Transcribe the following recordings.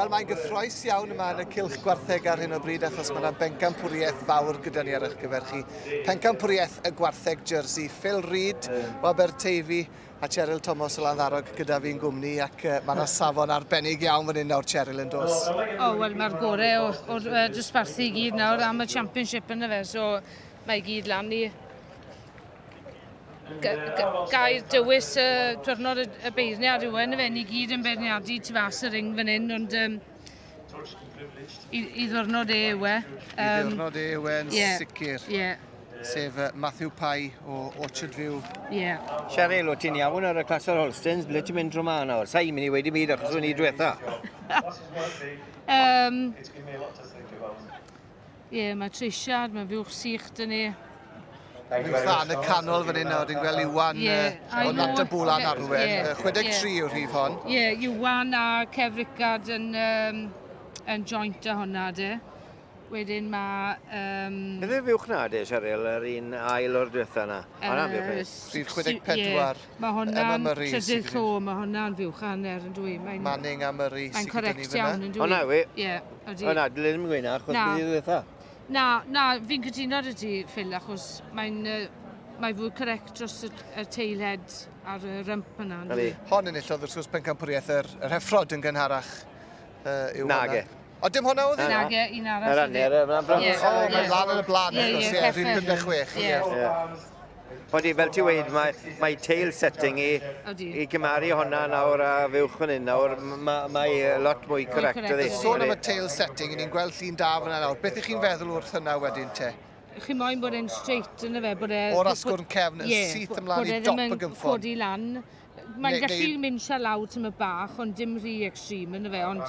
Wel, mae'n gyffroes iawn yma yn y cylch Gwartheg ar hyn o bryd achos mae yna Pencampwriaeth fawr gyda ni ar eich gyfer chi. Pencampwriaeth y Gwartheg jersey, Phil Reid o Aberteifi a Cheryl Thomas o Landdarog gyda fi'n gwmni ac mae yna safon arbennig iawn fan hyn nawr, Cheryl, yn dos. Wel, mae'r gorau o'r dosbarthu i gyd nawr am y championship yn y fe, so mae i gyd lan i gair dywys diwrnod y beirniad yw yn y fe, ni gyd yn beirniadu tu fas y ring fan hyn, ond i ddwrnod yw e. I ddwrnod yw e'n sicr. Sef Matthew Pye o Orchard View. Cheryl, o ti'n iawn ar y clas o'r Holstens, ble ti'n mynd drwy ma nawr? Sa'n mynd i wedi byd achos o'n i diwetha. Mae treisiad, mae fiwch sych dyn ni. Fi'n fan y canol fan hyn nawr, dwi'n gweld Iwan o Nant y Bwlan Arwen. 63 yw'r rhif hon. Iwan a Kev Rickard yn joint â hwnna, de. Wedyn mae... Ydw fiwch na, de, Cheryl, yr un ail o'r diwetha na? Rhif 64. Mae hwnna'n trydydd clo, mae hwnna'n fiwch hanner yn dwi. Manning a Murray sy'n gyda ni fyna. Mae'n correct iawn yn dwi. O na, wi? Ydy. O na, dylai ddim yn gweud na, achos bydd i ddiwetha. Na, fi'n cytuno ydy, Phil, achos mae fwy correct dros y tailhead ar y rymp yna. Hon yn illodd wrth gwrs Pencampwriaeth yr heffrod yn gynharach yw hwnna. Nage. O, dim hwnna oedd e? Nage, un arall. Yr anner, mae'n lan yn y blaen, wrth gwrs, rhif 56. Oeddi, fel ti weid, mae tail setting i gymaru honna nawr a fywch fan hyn nawr, mae lot mwy correct o ddi. Sôn am y tail setting, ni'n gweld llun da fyna nawr. Beth ych chi'n feddwl wrth hynna wedyn te? Chi moyn bod e'n straight yn y fe, bod e... O'r asgwrn cefn yn syth ymlaen i dop y gynffon. Bod e ddim yn codi lan. Mae'n gallu mynd siar lawr tym y bach, ond dim rhy extreme yn y fe, ond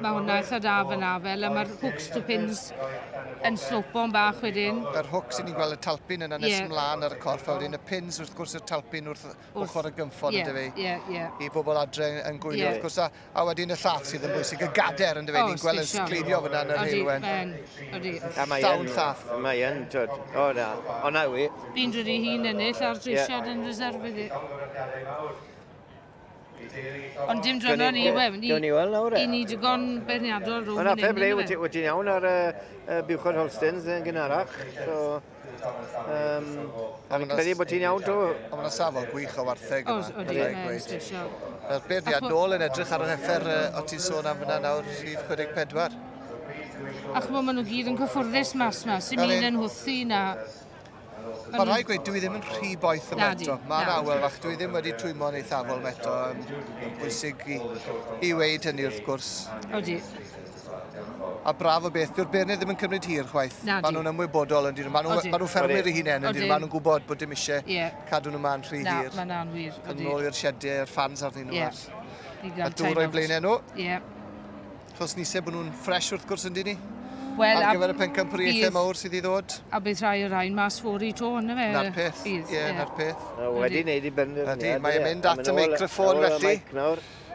mae hwnna eitha da fyna fel, a mae'r hooks to pins yn slopo'n bach wedyn. Yr hooks ni'n gweld y talpin yna nes ymlaen ar y corff, a wedyn y pins wrth gwrs y talpin wrth ochr y gynffon yn dyfu. I bobl adre yn gwylio wrth gwrs, a wedyn y llath sydd yn bwysig, y gader yn dyfu, ni'n gweld yn sgleinio fyna yn yr heilwen. Llawn llath. Mae yn, twyd, o na, o na wi. Fi'n dod i hun ennill ar dreisiad yn reserf ydi. Ond dim drono ni, i ni digon berniadol rhwng yn un. Ond a ble, wyt ti'n iawn ar Buwchod Holstens yn gynharach, so... A fi'n credu bod ti'n iawn to. Ond mae'na safon gwych o wartheg yma. Mae'n special. Mae'r beirniad nôl yn edrych ar yr heffer o ti'n sôn am fyna nawr, rhif 64. Ach, maen nhw gyd yn cyffwrddus mas, sy'n un yn hwthu na. Mae rhai gweud, dwi ddim yn rhy boeth yma eto. Mae'n awel fach, dwi ddim wedi twymo'n eithafol yma eto. Bwysig i weid hynny wrth gwrs. Odi. A braf o beth, dyw'r beirniad ddim yn cymryd hir chwaith. Maen nhw'n ymwybodol yn dyn. Maen nhw'n ffermwyr eu hunain yn dyn. Maen nhw'n gwybod bod dim eisiau cadw nhw ma'n rhy hir. Na, mae'n anwyr. Yn ôl i'r siedau, i'r fans arnyn nhw. A dŵr o'i blaenau nhw. Chos nisau bod nhw'n ffres wrth gwrs yn dyn ni. Ar gyfer y Pencampwriaethau mawr sydd i ddod. A bydd rhai o'r rhain mas ffwrdd i to, yna fe? Na'r peth, na'r peth. Wedi wneud i benderfyniad. Mae'n mynd at y meicroffon felly.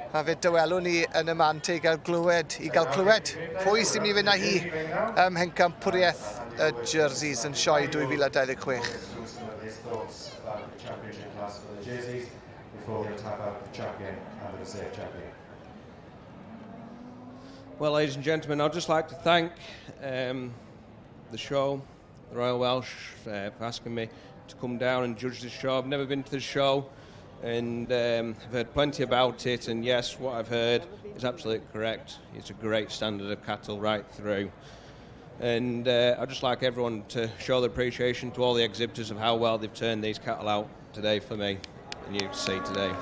A fe dywelwn ni yn y man te i gael clywed. Pwy sy'n mynd i fynd â hi ym Pencampwriaeth y jerseys yn Sioe 2026. Well, ladies and gentlemen, I'd just like to thank the show, the Royal Welsh, for asking me to come down and judge this show. I've never been to the show, and I've heard plenty about it, and yes, what I've heard is absolutely correct. It's a great standard of cattle right through. And I'd just like everyone to show their appreciation to all the exhibitors of how well they've turned these cattle out today for me, and you see today.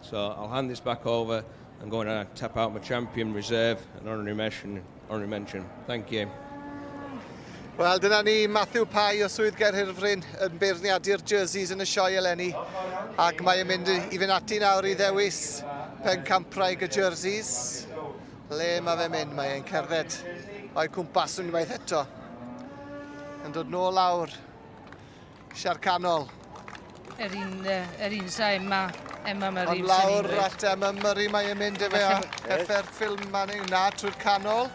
So I'll hand this back over and go and tap out my champion reserve and honorary mention. Thank you. Wel, dyna ni Matthew Pye o Swydd Gerhirfryn yn beirniadu'r jerseys yn y Sioe eleni. Ac mae'n mynd i fynd ati nawr i ddewis Pencampwriaeth y jerseys. Le mae fe'n mynd? Mae'n cerdded o'i cwmpas unwaith eto. Yn dod nôl lawr. Siar canol. Yr un sa Emma Murray. Ond lawr at Emma Murray mae'n mynd i fe a effer ffilm Manning na trwy'r canol.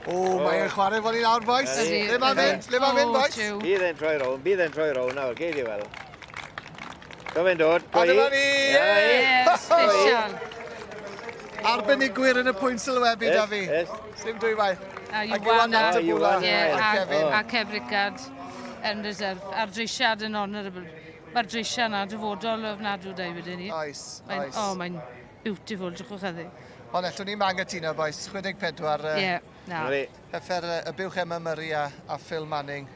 Mae'n chwarae fod ni'n awr, boys. Le mae'n mynd, boys? Bydd e'n troi rown nawr, geid i fel. Co fe'n dod? A dyma ni! Special. Arbenigwyr yn y pwynt sylwebu da fi. Sim dwy waith. A Iwan Iwana. Atabwla. A Cefricad yn reserf. A'r dreisiad yn honourable. Mae'r dreisiad na dyfodol ofnadw da i wedi ni. Oes, oes. O, mae'n beautiful, drwchwch heddi. Ond ellwn ni'n mangytuno, boys. 64. Ie, na. Heffer y buwch Emma Murray a Phil Manning.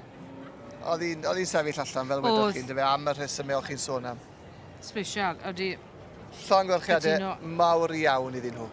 Oedd hi'n sefyll allan fel wedwch chi'n dyfa am y rhesymau o'ch chi'n sôn am. Special, ydy. Llong gorchiadau mawr iawn iddyn nhw.